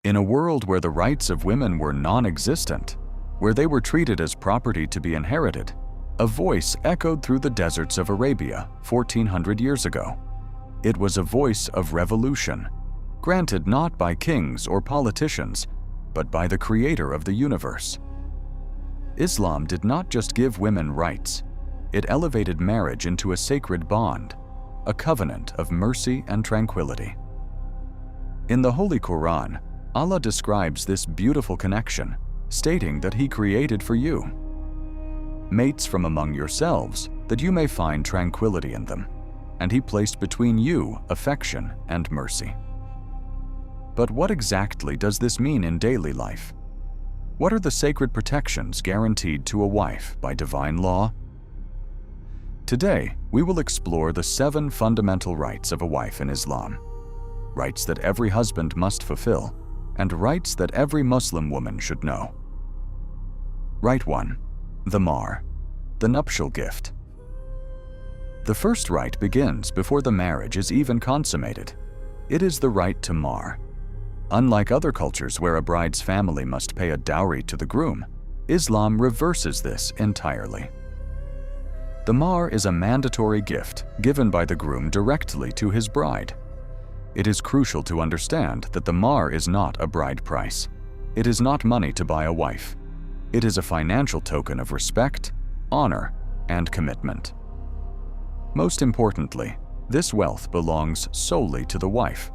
In a world where the rights of women were non-existent, where they were treated as property to be inherited, a voice echoed through the deserts of Arabia 1400 years ago. It was a voice of revolution, granted not by kings or politicians, but by the creator of the universe. Islam did not just give women rights, it elevated marriage into a sacred bond, a covenant of mercy and tranquility. In the Holy Qur'an, Allah describes this beautiful connection, stating that He created for you mates from among yourselves, that you may find tranquility in them, and He placed between you affection and mercy. But what exactly does this mean in daily life? What are the sacred protections guaranteed to a wife by divine law? Today, we will explore the 7 fundamental rights of a wife in Islam, rights that every husband must fulfill, and rights that every Muslim woman should know. Right 1. The Mahr, the nuptial gift. The first right begins before the marriage is even consummated. It is the right to Mahr. Unlike other cultures where a bride's family must pay a dowry to the groom, Islam reverses this entirely. The Mahr is a mandatory gift given by the groom directly to his bride. It is crucial to understand that the Mahr is not a bride price. It is not money to buy a wife. It is a financial token of respect, honor, and commitment. Most importantly, this wealth belongs solely to the wife.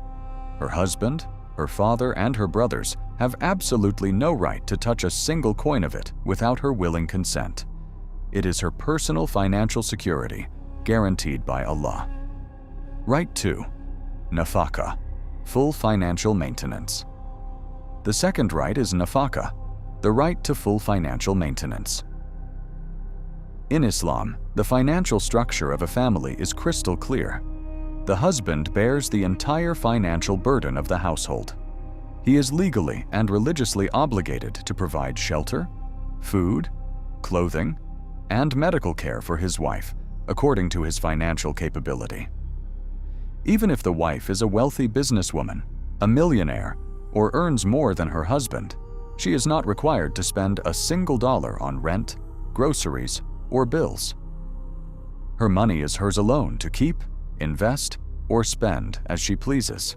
Her husband, her father, and her brothers have absolutely no right to touch a single coin of it without her willing consent. It is her personal financial security, guaranteed by Allah. Right 2. Nafaqah, full financial maintenance. The second right is nafaqah, the right to full financial maintenance. In Islam, the financial structure of a family is crystal clear. The husband bears the entire financial burden of the household. He is legally and religiously obligated to provide shelter, food, clothing, and medical care for his wife, according to his financial capability. Even if the wife is a wealthy businesswoman, a millionaire, or earns more than her husband, she is not required to spend a single dollar on rent, groceries, or bills. Her money is hers alone to keep, invest, or spend as she pleases.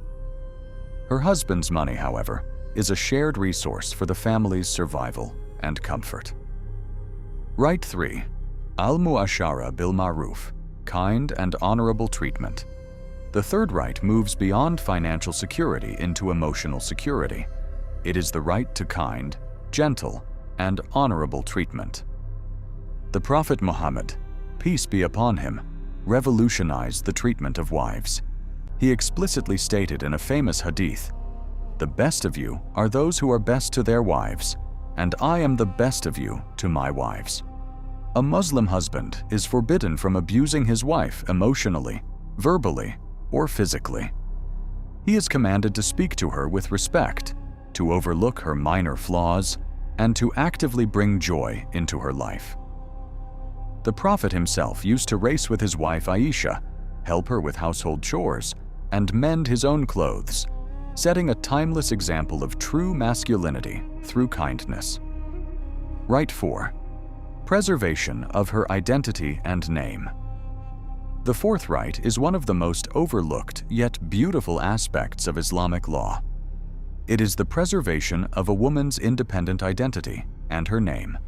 Her husband's money, however, is a shared resource for the family's survival and comfort. Right 3. Al-Mu'ashara bil Ma'ruf, kind and honorable treatment. The third right moves beyond financial security into emotional security. It is the right to kind, gentle, and honorable treatment. The Prophet Muhammad, peace be upon him, revolutionized the treatment of wives. He explicitly stated in a famous hadith, "The best of you are those who are best to their wives, and I am the best of you to my wives." A Muslim husband is forbidden from abusing his wife emotionally, verbally, or physically. He is commanded to speak to her with respect, to overlook her minor flaws, and to actively bring joy into her life. The Prophet himself used to race with his wife Aisha, help her with household chores, and mend his own clothes, setting a timeless example of true masculinity through kindness. Right 4. Preservation of her identity and name. The fourth right is one of the most overlooked yet beautiful aspects of Islamic law. It is the preservation of a woman's independent identity and her name.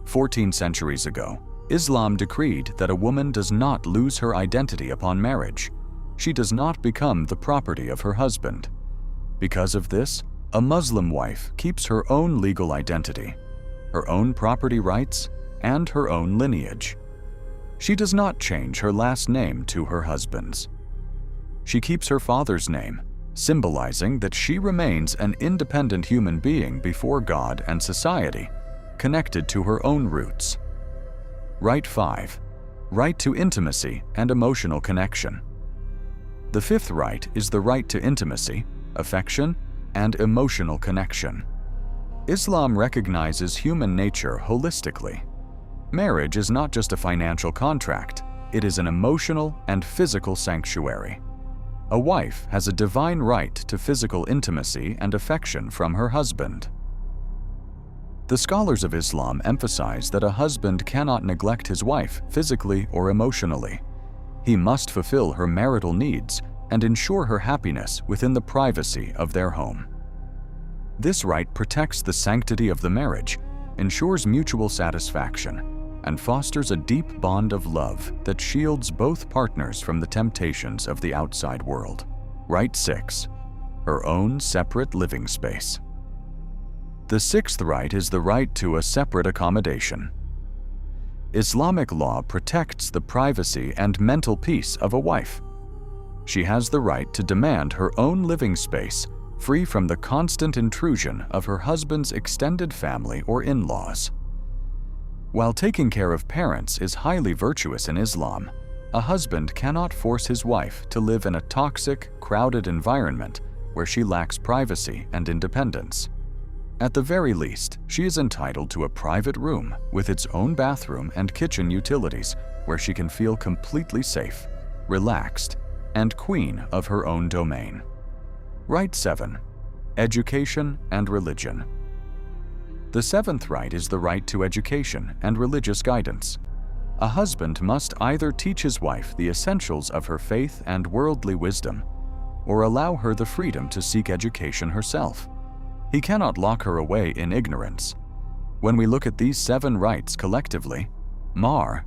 14 centuries ago, Islam decreed that a woman does not lose her identity upon marriage. She does not become the property of her husband. Because of this, a Muslim wife keeps her own legal identity, her own property rights, and her own lineage. She does not change her last name to her husband's. She keeps her father's name, symbolizing that she remains an independent human being before God and society, connected to her own roots. Right 5. Right to intimacy and emotional connection. The fifth right is the right to intimacy, affection, and emotional connection. Islam recognizes human nature holistically. Marriage is not just a financial contract, it is an emotional and physical sanctuary. A wife has a divine right to physical intimacy and affection from her husband. The scholars of Islam emphasize that a husband cannot neglect his wife physically or emotionally. He must fulfill her marital needs and ensure her happiness within the privacy of their home. This right protects the sanctity of the marriage, ensures mutual satisfaction, and fosters a deep bond of love that shields both partners from the temptations of the outside world. Right 6. Her own separate living space. The sixth right is the right to a separate accommodation. Islamic law protects the privacy and mental peace of a wife. She has the right to demand her own living space, free from the constant intrusion of her husband's extended family or in-laws. While taking care of parents is highly virtuous in Islam, a husband cannot force his wife to live in a toxic, crowded environment where she lacks privacy and independence. At the very least, she is entitled to a private room with its own bathroom and kitchen utilities where she can feel completely safe, relaxed, and queen of her own domain. Right 7. Education and religion. The seventh right is the right to education and religious guidance. A husband must either teach his wife the essentials of her faith and worldly wisdom, or allow her the freedom to seek education herself. He cannot lock her away in ignorance. When we look at these 7 rights collectively, mahr,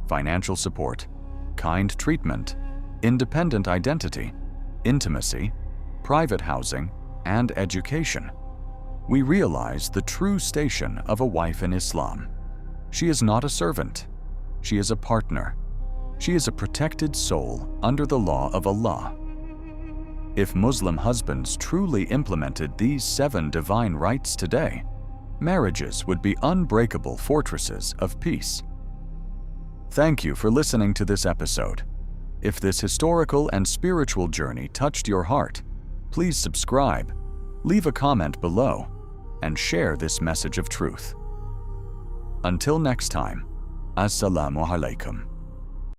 financial support, kind treatment, independent identity, intimacy, private housing, and education, we realize the true station of a wife in Islam. She is not a servant. She is a partner. She is a protected soul under the law of Allah. If Muslim husbands truly implemented these 7 divine rights today, marriages would be unbreakable fortresses of peace. Thank you for listening to this episode. If this historical and spiritual journey touched your heart, please subscribe, leave a comment below, and share this message of truth. Until next time, Assalamu alaikum.